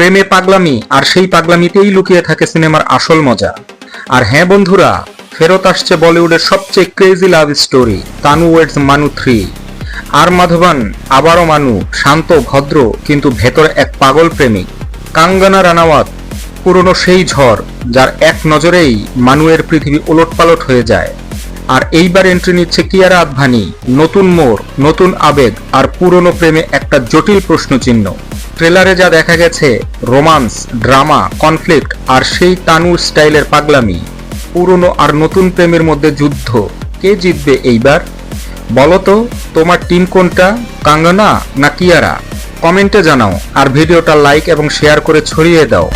প্রেমে পাগলামি, আর সেই পাগলামিতেই লুকিয়ে থাকে সিনেমার আসল মজা। আর হ্যাঁ বন্ধুরা, ফেরত আসছে বলিউডের সবচেয়ে ক্রেজি লাভ স্টোরি তানু ওয়েডস মানু 3। আর মাধবান আবারও মানু, শান্ত ভদ্র কিন্তু ভেতরে এক পাগল প্রেমিক। কাঙ্গনা রানাওয়াত পুরনো সেই ঝড়, যার এক নজরেই মানুয়ের পৃথিবী ওলটপালট হয়ে যায়। আর এইবার এন্ট্রি নিচ্ছে কিয়ারা আদভানি, নতুন মোড়, নতুন আবেগ আর পুরনো প্রেমে একটা জটিল প্রশ্নচিহ্ন। ট্রেলারে যা দেখা গেছে, রোমান্স, ড্রামা, কনফ্লিক্ট আর সেই তানুর স্টাইলের পাগলামি। পুরনো আর নতুন প্রেমের মধ্যে যুদ্ধ, কে জিতবে এইবার? বলো তো তোমার টিম কোনটা, কাঙ্গনা না কিয়ারা? কমেন্টে জানাও আর ভিডিওটা লাইক এবং শেয়ার করে ছড়িয়ে দাও।